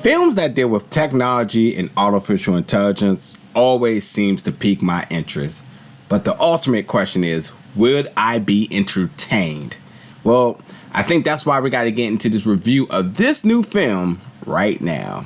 Films that deal with technology and artificial intelligence always seems to pique my interest. But the ultimate question is, would I be entertained? Well, I think that's why we got to get into this review of this new film right now.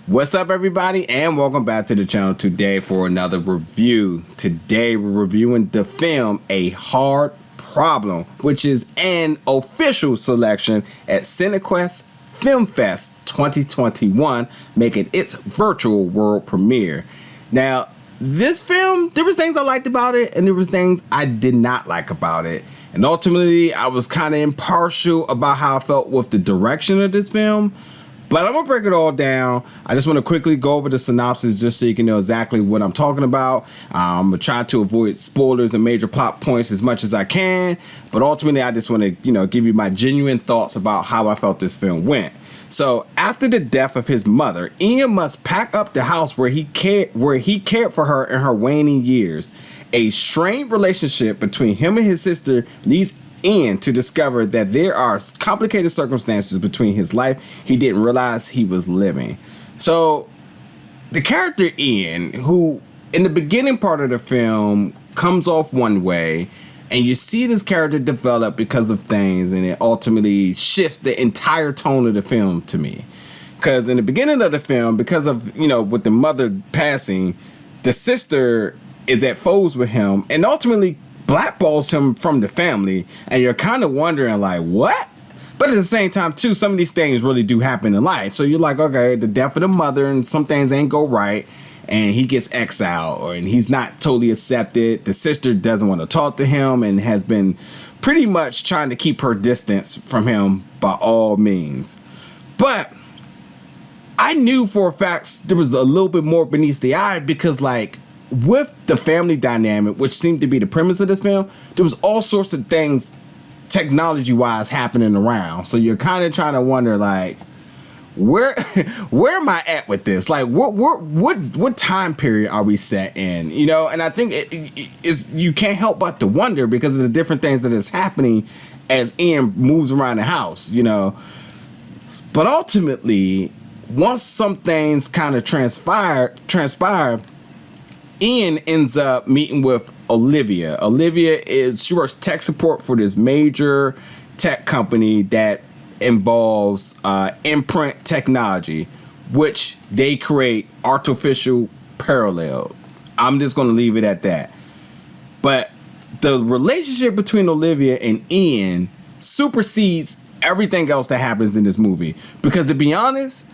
What's up, everybody, and welcome back to the channel today for another review. Today we're reviewing the film A Hard Problem, which is an official selection at Cinequest Film Fest 2021, making its virtual world premiere. Now, this film, there was things I liked about it, and there was things I did not like about it. And ultimately, I was kind of impartial about how I felt with the direction of this film. But I'm going to break it all down. I just want to quickly go over the synopsis just so you can know exactly what I'm talking about. I'm going to try to avoid spoilers and major plot points as much as I can. But ultimately, I just want to, give you my genuine thoughts about how I felt this film went. So after the death of his mother, Ian must pack up the house where he cared for her in her waning years. A strained relationship between him and his sister leads Ian to discover that there are complicated circumstances between his life he didn't realize he was living. So the character Ian, who in the beginning part of the film comes off one way, and you see this character develop because of things, and it ultimately shifts the entire tone of the film to me. Because in the beginning of the film, because of, with the mother passing, the sister is at foes with him and ultimately blackballs him from the family, and you're kind of wondering, like, what? But at the same time, too, some of these things really do happen in life. So you're like, okay, the death of the mother and some things ain't go right, and he gets exiled, and he's not totally accepted. The sister doesn't want to talk to him and has been pretty much trying to keep her distance from him by all means. But I knew for a fact there was a little bit more beneath the eye, because, like, with the family dynamic, which seemed to be the premise of this film, there was all sorts of things technology-wise happening around. So you're kind of trying to wonder, like, where am I at with this? Like, what time period are we set in? And I think it is, you can't help but to wonder because of the different things that is happening as Ian moves around the house. But ultimately, once some things kind of transpire, Ian ends up meeting with Olivia. She works tech support for this major tech company that involves imprint technology, which they create artificial parallel. I'm just going to leave it at that. But the relationship between Olivia and Ian supersedes everything else that happens in this movie. Because to be honest,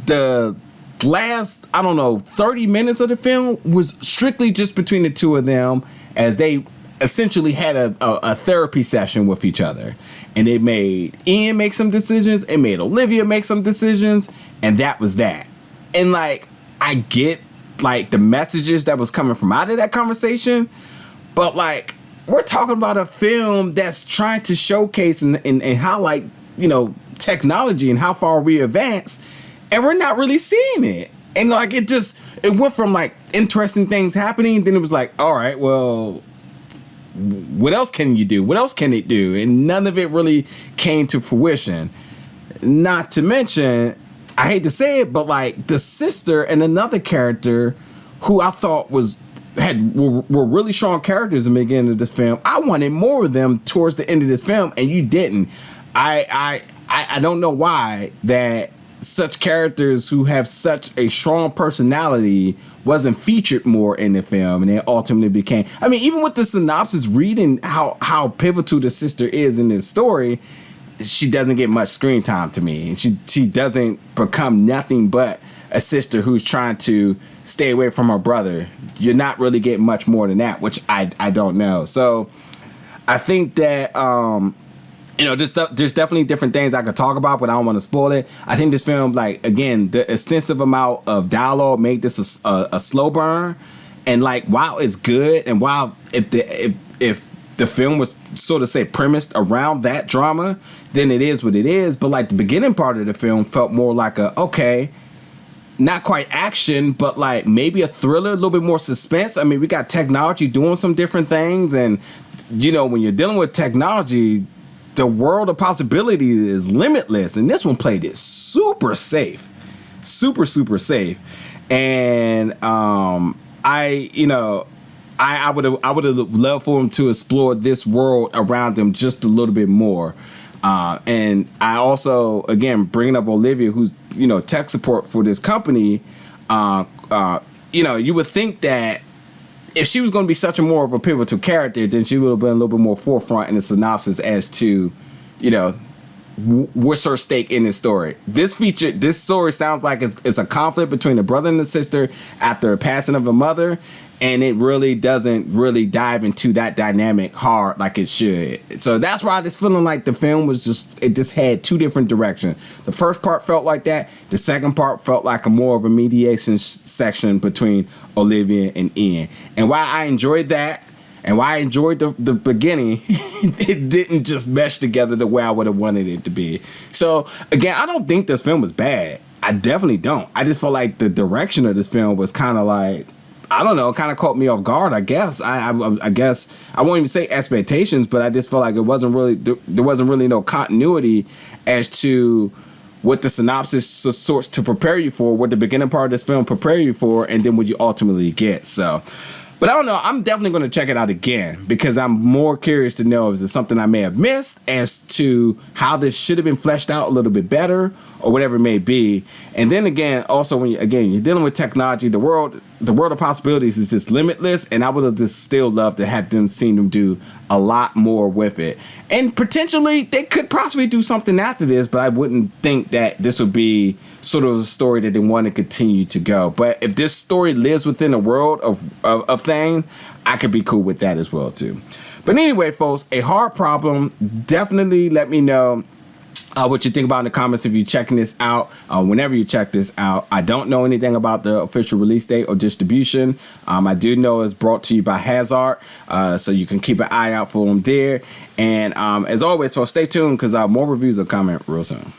the last 30 minutes of the film was strictly just between the two of them, as they essentially had a therapy session with each other, and it made Ian make some decisions, it made Olivia make some decisions, and that was that. And like, I get like the messages that was coming from out of that conversation, but like, we're talking about a film that's trying to showcase and highlight technology and how far we advanced, and we're not really seeing it. And like, it went from like interesting things happening, then it was like, all right, well, what else can you do? What else can it do? And none of it really came to fruition. Not to mention, I hate to say it, but like the sister and another character who I thought were really strong characters in the beginning of this film, I wanted more of them towards the end of this film, and you didn't. I don't know why that such characters who have such a strong personality wasn't featured more in the film, and it ultimately became, even with the synopsis reading how pivotal the sister is in this story, she doesn't get much screen time to me. She doesn't become nothing but a sister who's trying to stay away from her brother. You're not really getting much more than that, which I don't know. So I think that there's definitely different things I could talk about, but I don't want to spoil it. I think this film, like, again, the extensive amount of dialogue made this a slow burn. And like, while it's good, and while if the film was sort of say premised around that drama, then it is what it is. But like, the beginning part of the film felt more like okay, not quite action, but like maybe a thriller, a little bit more suspense. I mean, we got technology doing some different things, and you know, when you're dealing with technology, the world of possibilities is limitless. And this one played it super safe, super safe. And I would have loved for him to explore this world around him just a little bit more. And I also, again, bringing up Olivia, who's, you know, tech support for this company, you know, you would think that if she was going to be such a more of a pivotal character, then she would have been a little bit more forefront in the synopsis as to, you know, what's her stake in this story. This story sounds like it's a conflict between a brother and a sister after a passing of a mother, and it really doesn't really dive into that dynamic hard like it should. So that's why I just feeling like the film was it just had two different directions. The first part felt like that. The second part felt like a more of a mediation section between Olivia and Ian. And why I enjoyed that, and why I enjoyed the beginning, it didn't just mesh together the way I would have wanted it to be. So again, I don't think this film was bad. I definitely don't. I just felt like the direction of this film was kind of like, I don't know, kind of caught me off guard, I guess. I guess I won't even say expectations, but I just felt like there wasn't really no continuity as to what the synopsis sorts to prepare you for, what the beginning part of this film prepare you for, and then what you ultimately get. So, but I don't know. I'm definitely going to check it out again because I'm more curious to know, is it something I may have missed as to how this should have been fleshed out a little bit better or whatever it may be. And then again, also when you're dealing with technology, the world of possibilities is just limitless, and I would have just still loved to have seen them do a lot more with it. And potentially they could possibly do something after this, but I wouldn't think that this would be sort of a story that they want to continue to go. But if this story lives within the world of things, I could be cool with that as well too. But anyway, folks, A Hard Problem. Definitely let me know what you think about in the comments if you're checking this out. Whenever you check this out, I don't know anything about the official release date or distribution. I do know it's brought to you by Hazart, so you can keep an eye out for them there. And as always, so stay tuned because more reviews are coming real soon.